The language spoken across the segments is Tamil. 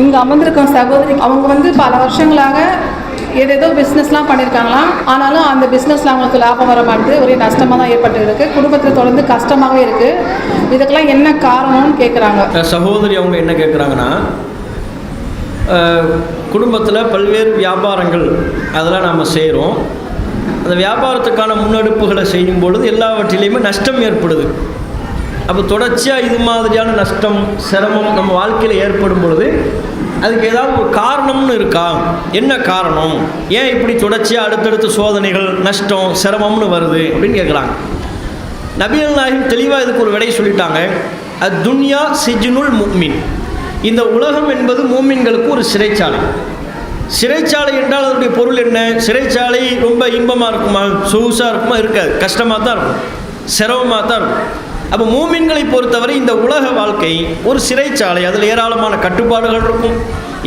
இங்கே அமர்ந்திருக்கும் சகோதரி அவங்க பல வருஷங்களாக ஏதேதோ பிஸ்னஸ்லாம் பண்ணியிருக்காங்களாம். ஆனாலும் அந்த பிஸ்னஸில் அவங்களுக்கு லாபம் வர மாட்டேது, ஒரே நஷ்டமாக தான் ஏற்பட்டு இருக்குது. குடும்பத்தில் தொடர்ந்து கஷ்டமாகவே இருக்குது. இதுக்கெல்லாம் என்ன காரணம்னு கேட்குறாங்க. சகோதரி அவங்க என்ன கேட்குறாங்கன்னா, குடும்பத்தில் பல்வேறு வியாபாரங்கள் அதெல்லாம் நாம் செய்கிறோம். அந்த வியாபாரத்துக்கான முன்னெடுப்புகளை செய்யும் பொழுது எல்லாவற்றிலையுமே நஷ்டம் ஏற்படுது. அப்போ தொடர்ச்சியாக இது மாதிரியான நஷ்டம் சிரமம் நம்ம வாழ்க்கையில் ஏற்படும் பொழுது அதுக்கு ஏதாவது ஒரு காரணம்னு இருக்கா? என்ன காரணம்? ஏன் இப்படி தொடர்ச்சியாக அடுத்தடுத்து சோதனைகள் நஷ்டம் சிரமம்னு வருது அப்படின்னு கேட்குறாங்க. நபிகள் நாயகம் தெளிவாக இதுக்கு ஒரு விடை சொல்லிட்டாங்க. துன்யா சிஜ்னுல் முஃமின், இந்த உலகம் என்பது மூமின்களுக்கு ஒரு சிறைச்சாலை. சிறைச்சாலை என்றால் அதனுடைய பொருள் என்ன? சிறைச்சாலை ரொம்ப இன்பமாக இருக்குமா, சொகுசாக இருக்குமா? இருக்காது, கஷ்டமாக தான் இருக்கும், சிரமமாக தான் இருக்கும். அப்போ மூமின்களை பொறுத்தவரை இந்த உலக வாழ்க்கை ஒரு சிறைச்சாலை. அதில் ஏராளமான கட்டுப்பாடுகள் இருக்கும்,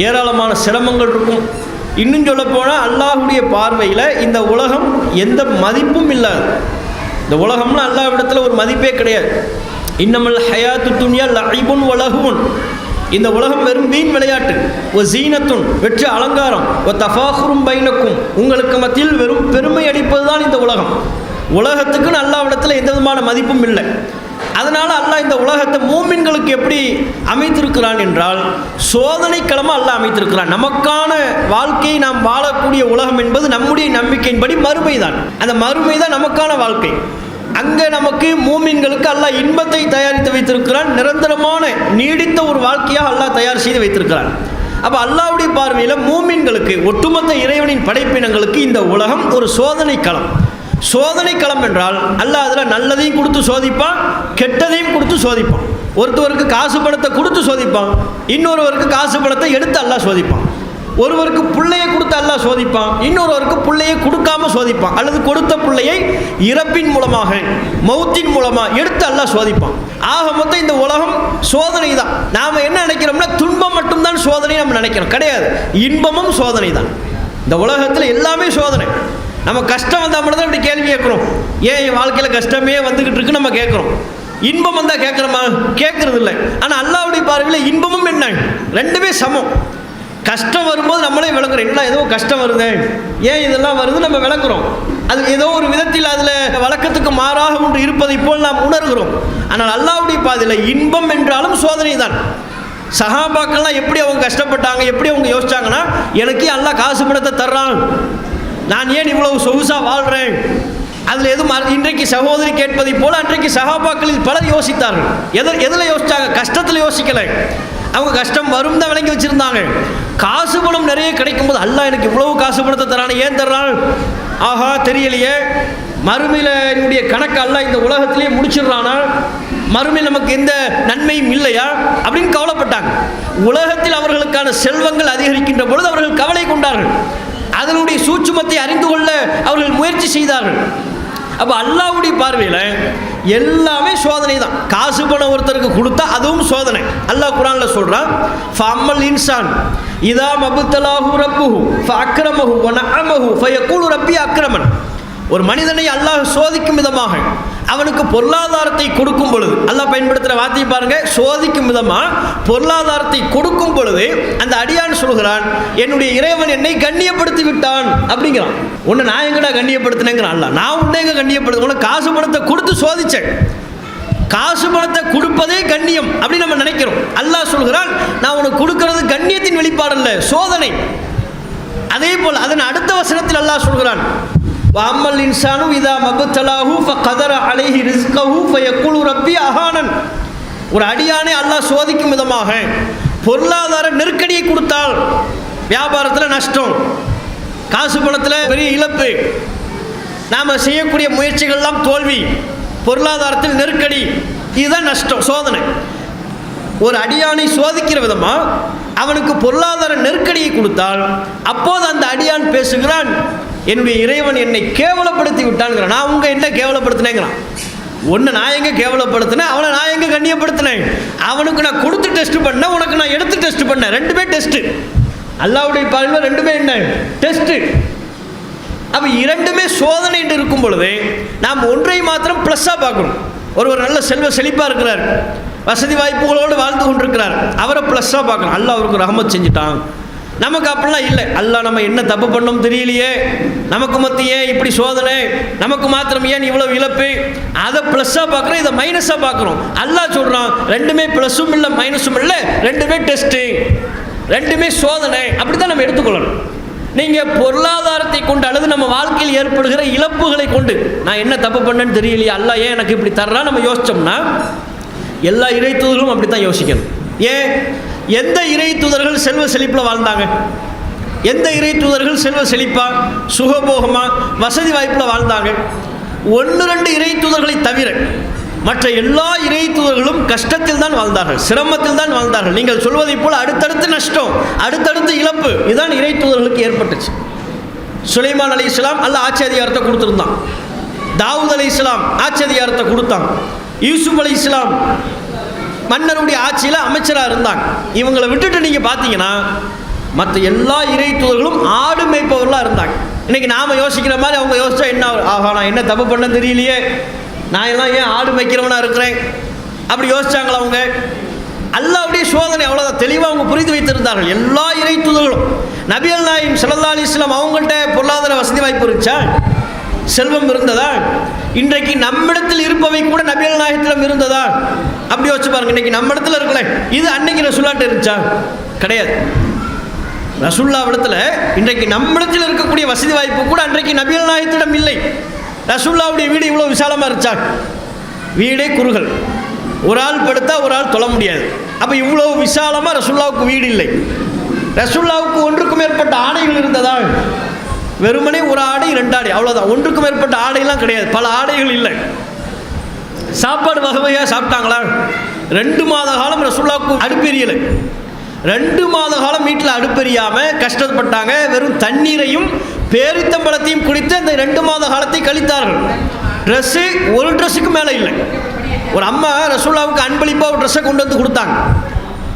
ஏராளமான சிரமங்கள் இருக்கும். இன்னும் சொல்லப்போனால் அல்லாஹுடைய பார்வையில் இந்த உலகம் எந்த மதிப்பும் இல்லாது. இந்த உலகம்னா அல்லாஹ்விடத்தில் ஒரு மதிப்பே கிடையாது. இன்னமல் ஹயாத்து துன்யா லஇபுன் வலஹுன், இந்த உலகம் வெறும் வீண் விளையாட்டு. ஒ ஜீனத்துன், வெற்றி அலங்காரம். ஒ தஃபாஹுரும் பைனக்கும், உங்களுக்கு மத்தியில் வெறும் பெருமை அடிப்பது தான் இந்த உலகம். உலகத்துக்குன்னு அல்லாஹ்விடத்தில் எந்த விதமான மதிப்பும் இல்லை. அதனால் அல்லாஹ் இந்த உலகத்தை மூமின்களுக்கு எப்படி அமைத்திருக்கிறான் என்றால் சோதனை களமாக அல்லாஹ் அமைத்திருக்கிறான். நமக்கான வாழ்க்கையை நாம் வாழக்கூடிய உலகம் என்பது நம்முடைய நம்பிக்கையின்படி மறுமை தான். அந்த மறுமை தான் நமக்கான வாழ்க்கை. அங்கே நமக்கு மூமின்களுக்கு அல்லாஹ் இன்பத்தை தயாரித்து வைத்திருக்கிறான். நிரந்தரமான நீடித்த ஒரு வாழ்க்கையாக அல்லாஹ் தயார் செய்து வைத்திருக்கிறான். அப்போ அல்லாஹ்வுடைய பார்வையில் மூமின்களுக்கு, ஒட்டுமொத்த இறைவனின் படைப்பினங்களுக்கு இந்த உலகம் ஒரு சோதனை களம். சோதனை களம் என்றால் அல்லாஹ் அதில் நல்லதையும் கொடுத்து சோதிப்பான், கெட்டதையும் கொடுத்து சோதிப்பான். ஒருத்தவருக்கு காசு பணத்தை கொடுத்து சோதிப்பான், இன்னொருவருக்கு காசு பணத்தை எடுத்து அல்லாஹ் சோதிப்பான். ஒருவருக்கு பிள்ளையை கொடுத்து அல்லாஹ் சோதிப்பான், இன்னொருவருக்கு பிள்ளையை கொடுக்காம சோதிப்பான். அல்லது கொடுத்த பிள்ளையை இறப்பின் மூலமாக, மௌத்தின் மூலமாக எடுத்து அல்லாஹ் சோதிப்பான். ஆக மொத்தம் இந்த உலகம் சோதனை தான். நாம் என்ன நினைக்கிறோம்னா துன்பம் மட்டும்தான் சோதனை நம்ம நினைக்கிறோம். கிடையாது, இன்பமும் சோதனை தான். இந்த உலகத்தில் எல்லாமே சோதனை. நம்ம கஷ்டம் வந்தால் மட்டும் தான் இப்படி கேள்வி கேட்குறோம். ஏன் என் வாழ்க்கையில் கஷ்டமே வந்துக்கிட்டு இருக்குன்னு நம்ம கேட்குறோம். இன்பம் வந்தால் கேட்குறோமா? கேட்குறது இல்லை. ஆனால் அல்லாஹ்வுடைய பார்வையில் இன்பமும் என்ன, ரெண்டுமே சமம். கஷ்டம் வரும்போது நம்மளே விளங்குறோம், என்ன ஏதோ கஷ்டம் வருது, ஏன் இதெல்லாம் வருது நம்ம விளங்குறோம். அது ஏதோ ஒரு விதத்தில் அதில் வழக்கத்துக்கு மாறாக ஒன்று இருப்பதை போல் நாம் உணர்கிறோம். ஆனால் அல்லாஹ்வுடைய பார்வையில் இன்பம் என்றாலும் சோதனை தான். சஹாபாக்கள்லாம் எப்படி அவங்க கஷ்டப்பட்டாங்க, எப்படி அவங்க யோசிச்சாங்கன்னா, எனக்கு அல்லாஹ் காசு பணத்தை தர்றான், நான் ஏன் இவ்வளவு சொகுசாக வாழ்கிறேன், அதில் எதுவும் இன்றைக்கு சகோதரி கேட்பதை போல அன்றைக்கு சஹாபாக்களில் பலர் யோசித்தார்கள். எதில் யோசித்தாங்க? கஷ்டத்தில் யோசிக்கலை. அவங்க கஷ்டம் வரும் தான் விளங்கி வச்சுருந்தாங்க. காசு பணம் நிறைய கிடைக்கும் போது அல்லாஹ் எனக்கு இவ்வளவு காசு பணத்தை தரானே, ஏன் தர்றான், ஆஹா தெரியலையே, மறுமையில் என்னுடைய கணக்கு அல்லாஹ் இந்த உலகத்திலேயே முடிச்சிடுறானா, மறுமையில் நமக்கு எந்த நன்மையும் இல்லையா அப்படின்னு கவலைப்பட்டாங்க. உலகத்தில் அவர்களுக்கான செல்வங்கள் அதிகரிக்கின்ற பொழுது அவர்கள் கவலை கொண்டார்கள். அதனுடைய சூட்சுமத்தை அறிந்து கொள்ள அவர்கள் முயற்சி செய்தார்கள். அப்போ அல்லாஹ்வுடைய பார்வையில் எல்லாமே சோதனை தான். காசு பணம் ஒருத்தருக்கு கொடுத்தா அதுவும் சோதனை. அல்லாஹ் குர்ஆனில் சொல்கிறான், ஃபஅம்மல் இன்சான் இதா மப்தலாஹு ரப்புஹு ஃபஅக்ரமஹு வநஅமஹு ஃபயக்கூலு ரப்பி அக்ரமன். ஒரு மனிதனை அல்லாஹ் சோதிக்கும் விதமாக அவனுக்கு பொருளாதாரத்தை கொடுக்கும் பொழுது, அல்லாஹ் பயன்படுத்துகிற வார்த்தையை பாருங்க, சோதிக்கும் விதமாக பொருளாதாரத்தை கொடுக்கும் பொழுது அந்த அடியான் சொல்கிறான், என்னுடைய இறைவன் என்னை கண்ணியப்படுத்தி விட்டான் அப்படிங்கிறான். உன்னை நான் எங்கடா கண்ணியப்படுத்தினேங்கிறான் அல்லாஹ். நான் உன்னை எங்க கண்ணியப்படுத்த, உனக்கு காசு பணத்தை கொடுத்து சோதிச்சேன். காசு பணத்தை கொடுப்பதே கண்ணியம் அப்படின்னு நம்ம நினைக்கிறோம். அல்லாஹ் சொல்கிறான், நான் உனக்கு கொடுக்கிறது கண்ணியத்தின் வெளிப்பாடு அல்ல, சோதனை. அதே போல் அதன் அடுத்த வசனத்தில் அல்லாஹ் சொல்கிறான், வஅம்மல் இன்சானு இதா மப்தலாஹு ஃபகதர அலைஹி ரிஸ்கஹு ஃபயக்கூலு ரப்பி அஹானன். ஒரு அடியானை அல்லாஹ் சோதிக்கும் விதமாக பொருளாதார நெருக்கடியை கொடுத்தால், வியாபாரத்தில் நஷ்டம், காசு பணத்தில் பெரிய இழப்பு, நாம் செய்யக்கூடிய முயற்சிகள்லாம் தோல்வி, பொருளாதாரத்தில் நெருக்கடி, இதுதான் நஷ்டம், சோதனை. ஒரு அடியானை சோதிக்கிற விதமாக அவனுக்கு பொருளாதார நெருக்கடியை கொடுத்தால் அப்போது அந்த அடியான் பேசுகிறான், என்னுடைய இறைவன் என்னை கேவலப்படுத்தி விட்டான்ங்கிறான். நான் உங்க என்ன கேவலப்படுத்தினேங்கிறான். ஒன்று நான் எங்கே கேவலப்படுத்தினேன், அவனை நான் எங்கே கண்ணியப்படுத்தினேன். அவனுக்கு நான் கொடுத்து டெஸ்ட் பண்ணேன், உனக்கு நான் எடுத்து டெஸ்ட் பண்ணேன். ரெண்டுமே டெஸ்ட்டு. அல்லாஹ்வுடைய பார்வையில் ரெண்டுமே என்ன, டெஸ்ட்டு. அப்போ இரண்டுமே சோதனை என்று இருக்கும் பொழுது நாம் ஒன்றை மாத்திரம் ப்ளஸ்ஸாக பார்க்கணும். ஒருவர் நல்ல செல்வ செழிப்பாக இருக்கிறார், வசதி வாய்ப்புகளோடு வாழ்ந்து கொண்டிருக்கிறார். அவரை ப்ளஸ்ஸாக பார்க்கணும். அல்லாஹ் அவருக்கு ரஹமத் செஞ்சுட்டான். நமக்கு அப்படிலாம் இல்லை. அல்லாஹ் நம்ம என்ன தப்பு பண்ணோம் தெரியலையே, நமக்கு மத்தியே இப்படி சோதனை, நமக்கு மாத்திரம் ஏன் இவ்வளவு இழப்பு, அதை ப்ளஸ்ஸாக பார்க்குறோம், இதை மைனஸாக பார்க்குறோம். அல்லாஹ் சொல்கிறான் ரெண்டுமே ப்ளஸ்ஸும் இல்லை மைனஸும் இல்லை, ரெண்டுமே டெஸ்ட்டு, ரெண்டுமே சோதனை. அப்படி தான் நம்ம எடுத்துக்கொள்ளணும். நீங்கள் பொருளாதாரத்தை கொண்டு அல்லது நம்ம வாழ்க்கையில் ஏற்படுகிற இழப்புகளை கொண்டு நான் என்ன தப்பு பண்ணேன்னு தெரியலையே, அல்லாஹ் ஏன் எனக்கு இப்படி தர்றா நம்ம யோசித்தோம்னா எல்லா இறை தூதர்களும் அப்படி தான் யோசிக்கணும். ஏன் எந்த இறை தூதர்கள் செல்வ செழிப்பில் வாழ்ந்தாங்க? எந்த இறை தூதர்கள் செல்வ செழிப்பா சுகபோகமா வசதி வாய்ப்பில் வாழ்ந்தாங்க? 1-2 இறை தூதர்களை தவிர மற்ற எல்லா இறை தூதர்களும் கஷ்டத்தில் தான் வாழ்ந்தார்கள், சிரமத்தில் தான் வாழ்ந்தார்கள். நீங்கள் சொல்வதை போல் அடுத்தடுத்து நஷ்டம், அடுத்தடுத்து இழப்பு, இதுதான் இறை தூதர்களுக்கு ஏற்பட்டுச்சு. சுலைமான் அலைஹிஸ்ஸலாம் அல்லாஹ் ஆட்சி அதிகாரத்தை கொடுத்துருந்தான். தாவூத் அலைஹிஸ்ஸலாம் ஆட்சி அதிகாரத்தை கொடுத்தான். யூசுப் அலைஹிஸ்ஸலாம் மன்னருடைய ஆட்சியில் அமைச்சராக இருந்தாங்க. இவங்களை விட்டுட்டு நீங்கள் பார்த்தீங்கன்னா மற்ற எல்லா இறை தூதர்களும் ஆடு மேய்ப்பவர்களாக இருந்தாங்க. இன்றைக்கி நாம் யோசிக்கிற மாதிரி அவங்க யோசிச்சா என்ன, ஆஹா நான் என்ன தப்பு பண்ண தெரியலையே, நான் எல்லாம் ஏன் ஆடு மேய்க்கிறவனாக இருக்கிறேன், அப்படி யோசிச்சாங்களா அவங்க? அல்லாஹ்வுடைய சோதனை அவ்வளோதான் தெளிவாக அவங்க புரிந்து வைத்திருந்தார்கள். எல்லா இறை தூதர்களும் நபிகள் நாயகம் ஸல்லல்லாஹு அலைஹி வஸல்லம் அவங்கள்ட்ட பொருளாதார வசதி வாய்ப்பு இருந்துச்சா, செல்வம் இருந்ததா? இன்றைக்கு நம்மிடத்தில் இருப்பவை கூட நபிகள் நாயகத்திடம் இருந்ததா? அப்படி யோசிச்சு பாருங்க. இன்றைக்கி நம்மிடத்தில் இருக்கல, இது அன்னைக்கு ரசூலுல்லாஹ்ட்ட இருந்துச்சா? கிடையாது. ரசூலுல்லாஹ்விடத்தில் இன்றைக்கு நம்மிடத்தில் இருக்கக்கூடிய வசதி வாய்ப்பு கூட அன்றைக்கு நபிகள் நாயகத்திடம் இல்லை. ரசூலுல்லாஹ்வுடைய வீடு இவ்வளோ விசாலமாக இருந்துச்சா? வீடே குறுகல், ஒரு ஆள் படுத்தா ஒரு ஆள் தொழ முடியாது. அப்போ இவ்வளோ விசாலமாக ரசூலுல்லாஹ்வுக்கு வீடு இல்லை. ரசூலுல்லாஹ்வுக்கு ஒன்றுக்கும் மேற்பட்ட ஆடைகள் இருந்ததா? வெறுமனே ஒரு ஆடை 2 ஆடை அவ்வளோதான். ஒன்றுக்கும் மேற்பட்ட ஆடையெல்லாம் கிடையாது, பல ஆடைகள் இல்லை. சாப்பாடு வகை வகையாக சாப்பிட்டாங்களா? 2 மாத காலம் ரசூலுல்லாஹ்வுக்கு அடுப்பெரியலை. 2 மாத காலம் வீட்டில் அடுப்பெரியாமல் கஷ்டப்பட்டாங்க. வெறும் தண்ணீரையும் பேரித்தம்பழத்தையும் குடித்து அந்த 2 மாத காலத்தை கழித்தார்கள். ட்ரெஸ்ஸு ஒரு ட்ரெஸ்ஸுக்கு மேலே இல்லை. ஒரு அம்மா ரசூலுல்லாஹ்வுக்கு அன்பளிப்பாக ஒரு ட்ரெஸ்ஸை கொண்டு வந்து கொடுத்தாங்க.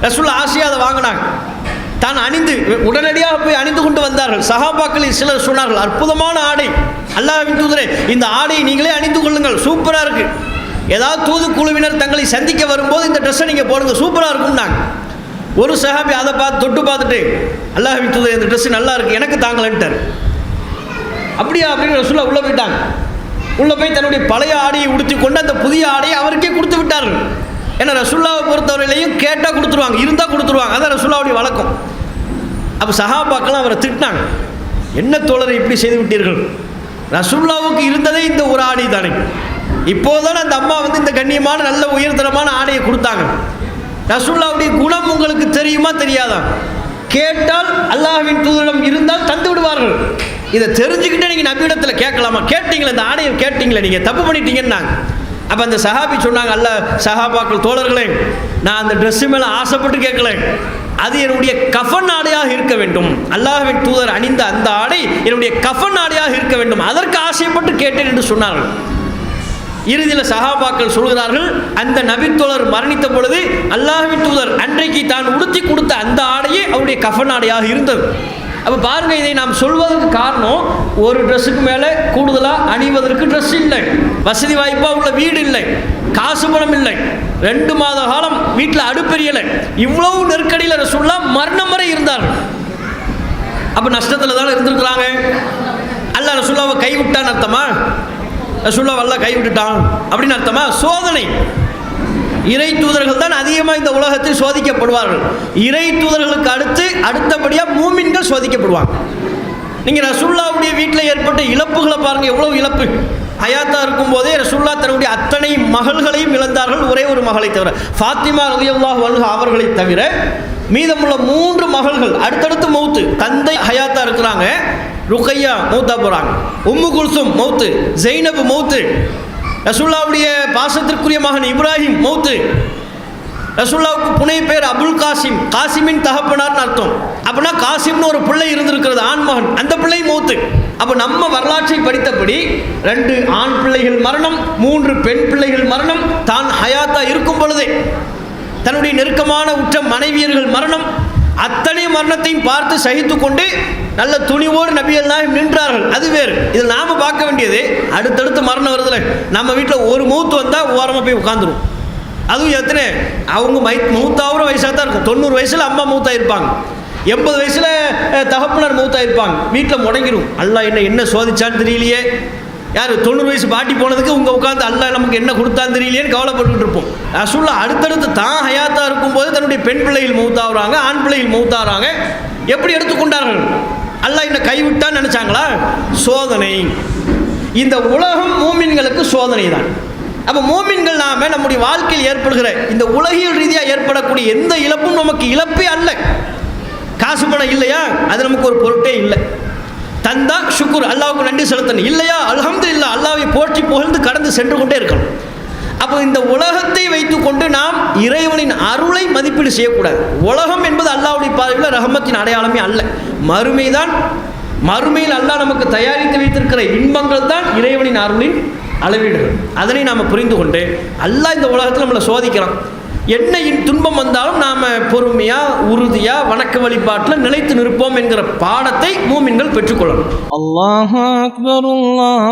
ரசூலுல்லாஹ் ஆசையாக அதை வாங்கினாங்க. தான் அணிந்து உடனடியாக போய் அணிந்து கொண்டு வந்தார்கள். சஹாபாக்களில் சிலர் சொன்னார்கள், அற்புதமான ஆடை, அல்லாஹ்வின் தூதரே இந்த ஆடையை நீங்களே அணிந்து கொள்ளுங்கள், சூப்பராக இருக்குது. ஏதாவது தூது குழுவினர் தங்களை சந்திக்க வரும்போது இந்த ட்ரெஸ்ஸை நீங்கள் போடுங்க, சூப்பராக இருக்கும்னாங்க. ஒரு சஹாபி அதை பார்த்து தொட்டு பார்த்துட்டு, அல்லாஹ்வின் தூதரே இந்த ட்ரெஸ்ஸு நல்லா இருக்குது, எனக்கு தாங்களேன்ட்டார். அப்படியா அப்படின்னு ரசூலுல்லாஹ் உள்ளே போயிட்டாங்க. உள்ளே போய் தன்னுடைய பழைய ஆடையை உடுத்தி கொண்டு அந்த புதிய ஆடையை அவருக்கே கொடுத்து விட்டார்கள். ஏன்னா ரசூலுல்லாஹ்வை பொறுத்தவரையிலையும் கேட்டால் கொடுத்துருவாங்க, இருந்தால் கொடுத்துருவாங்க, அதான் ரசூலுல்லாஹ்வுடைய வழக்கம். அப்போ சஹாபாக்கெல்லாம் அவரை திட்டினாங்க, என்ன தோழரை இப்படி செய்து விட்டீர்கள், ரசூலுல்லாஹ்வுக்கு இருந்ததே இந்த ஒரு ஆடை தானே, இப்போதானே அந்த அம்மா வந்து இந்த கண்ணியமான நல்ல உயர்தரமான ஆடையை கொடுத்தாங்க, ரசூலுல்லாஹ்வுடைய குணம் உங்களுக்கு தெரியுமா தெரியாதா? கேட்டால் அல்லாஹ்வின் தூதரிடம் இருந்தால் தந்து விடுவார்கள். இதை தெரிஞ்சுக்கிட்டே நீங்கள் நபியிடத்தில் கேட்கலாமா? கேட்டீங்களே, இந்த ஆடையை கேட்டீங்களே, நீங்கள் தப்பு பண்ணிட்டீங்கன்னாங்க. அப்போ அந்த சஹாபி சொன்னாங்க, அல்ல சஹாபாக்கள் தோழர்களே, நான் அந்த ட்ரெஸ்ஸு மேலே ஆசைப்பட்டு கேட்கல, அது என்னுடைய கஃபன் ஆடையாக இருக்க வேண்டும். அல்லாஹ்வின் தூதர் அணிந்த அந்த ஆடை என்னுடைய கஃபன் ஆடையாக இருக்க வேண்டும், அதற்கு ஆசைப்பட்டு கேட்டேன் என்று சொன்னார்கள். இறுதியில் சஹாபாக்கள் சொல்கிறார்கள், அந்த நபித்தோழர் மரணித்த பொழுது அல்லாஹ்வின் தூதர் அன்றைக்கு தான் உடுத்தி கொடுத்த அந்த ஆடையே அவருடைய கஃபன் ஆடையாக இருந்தது. அப்போ பாருங்கள், இதை நாம் சொல்வதற்கு காரணம், ஒரு ட்ரெஸ்ஸுக்கு மேலே கூடுதலாக அணிவதற்கு ட்ரெஸ் இல்லை, வசதி வாய்ப்பாக உள்ள வீடு இல்லை, காசு பணம் இல்லை, 2 மாத காலம் வீட்டில் அடுப்பெரியலை, இவ்வளவு நெருக்கடியில் ரசூலுல்லாஹ் மரணம் வரை இருந்தார்கள். அப்போ நஷ்டத்தில் தானே இருந்திருக்கிறாங்க. அல்லாஹ் ரசூலுல்லாஹ்வை கைவிட்டான்னு அர்த்தமா? ரசூலுல்லாஹ் அல்லாஹ் கைவிட்டுட்டான் அப்படின்னு அர்த்தமா? சோதனை. இறை தூதர்கள் தான் அதிகமாக இந்த உலகத்தில் சோதிக்கப்படுவார்கள். இறை தூதர்களுக்கு அடுத்தபடியாக மூமின்கள் சோதிக்கப்படுவாங்க. நீங்கள் ரசூலுல்லாஹ்வுடைய வீட்டில் ஏற்பட்ட இழப்புகளை பாருங்கள், எவ்வளோ இழப்பு. ஹயாத்தாக இருக்கும்போதே ரசூலுல்லாஹ் தன்னுடைய அத்தனை மகள்களையும் இழந்தார்கள், ஒரே ஒரு மகளை தவிர, ஃபாத்திமா ரலியல்லாஹு அன்ஹா அவர்களை தவிர மீதமுள்ள 3 மகள்கள் அடுத்தடுத்து மௌத்து. தந்தை ஹயாத்தாக இருக்கிறாங்க, ருக்கையா மௌத்தா போகிறாங்க, உம்மு குல்சும் மௌத்து, ஜெய்னப் மௌத்து, ரசூலுல்லாஹ்வுடைய பாசத்திற்குரிய மகன் இப்ராஹிம் மௌத்து, ரசூலுல்லாஹ்வுக்கு புனை பேர் அபுல் காசிம், காசிமின் தகப்பனார்னு அர்த்தம். அப்படின்னா காசிம்னு ஒரு பிள்ளை இருந்திருக்கிறது, ஆண் மகன், அந்த பிள்ளை மௌத்து. அப்போ நம்ம வரலாற்றை படித்தபடி 2 ஆண் பிள்ளைகள் மரணம், 3 பெண் பிள்ளைகள் மரணம், தான் ஹயாத்தா இருக்கும் பொழுதே தன்னுடைய நெருக்கமான உற்ற மனைவியர்கள் மரணம், அத்தனை மரணத்தையும் பார்த்து சகித்து கொண்டு நல்ல துணிவோடு நபிகள் நாயகம் நின்றார்கள். அது வேறு. இதில் நாம் பார்க்க வேண்டியது, அடுத்தடுத்து மரணம் வருதுல, நம்ம வீட்டில் ஒரு மூத்து வந்தால் ஓரமாக போய் உட்காந்துரும், அதுவும் எத்தனை அவங்க மூத்தாகிற வயசாக தான் இருக்கும். 90 வயசில் அம்மா மூத்தாயிருப்பாங்க, 80 வயசில் தகப்பனார் மூத்தாயிருப்பாங்க. வீட்டில் முடங்கிடும். அல்லாஹ் என்ன சோதிச்சான்னு தெரியலையே, யார் 90 வயசு பாட்டி போனதுக்கு உங்கள் உட்காந்து அல்லாஹ் நமக்கு என்ன கொடுத்தான்னு தெரியலையேன்னு கவலைப்பட்டுக்கிட்டு இருப்போம். ரசூலுல்லாஹ் அடுத்தடுத்து தான் ஹயாத்தாக இருக்கும்போது தன்னுடைய பெண் பிள்ளைகள் மௌத்தாகிறாங்க, ஆண் பிள்ளைகள் மௌத்தாகிறாங்க. எப்படி எடுத்துக்கொண்டார்கள்? அல்லாஹ் என்ன கைவிட்டான்னு நினச்சாங்களா? சோதனை. இந்த உலகம் மூமின்களுக்கு சோதனை தான். அப்போ மூமின்கள் நாம நம்முடைய வாழ்க்கையில் ஏற்படுகிற இந்த உலகியல் ரீதியாக ஏற்படக்கூடிய எந்த இழப்பும் நமக்கு இழப்பே அல்ல. காசு பணம் இல்லையா, அது நமக்கு ஒரு பொருட்டே இல்லை. தந்தா ஷுக்குர், அல்லாஹ்வுக்கு நன்றி செலுத்தணும். இல்லையா, அல்ஹம்துலில்லாஹ், அல்லாஹ்வை போற்றி புகழ்ந்து கடந்து சென்று கொண்டே இருக்கணும். அப்போ இந்த உலகத்தை வைத்துக்கொண்டு நாம் இறைவனின் அருளை மதிப்பீடு செய்யக்கூடாது. உலகம் என்பது அல்லாஹ்வுடைய பார்வையில் ரஹமத்தின் அடையாளமே அல்ல. மறுமைதான். மறுமையில் அல்லாஹ் நமக்கு தயாரித்து வைத்திருக்கிற இன்பங்கள் தான் இறைவனின் அருளின் அளவீடுகள். அதனை நாம் புரிந்து கொண்டு அல்லாஹ் இந்த உலகத்தில் நம்மளை சோதிக்கிறான். என்ன துன்பம் வந்தாலும் நாம் பொறுமையாக உறுதியாக வணக்க வழிபாட்டில் நிலைத்து நிற்போம் என்கிற பாடத்தை மூமின்கள் பெற்றுக்கொள்ளணும். அல்லாஹு அக்பர், அல்லாஹ்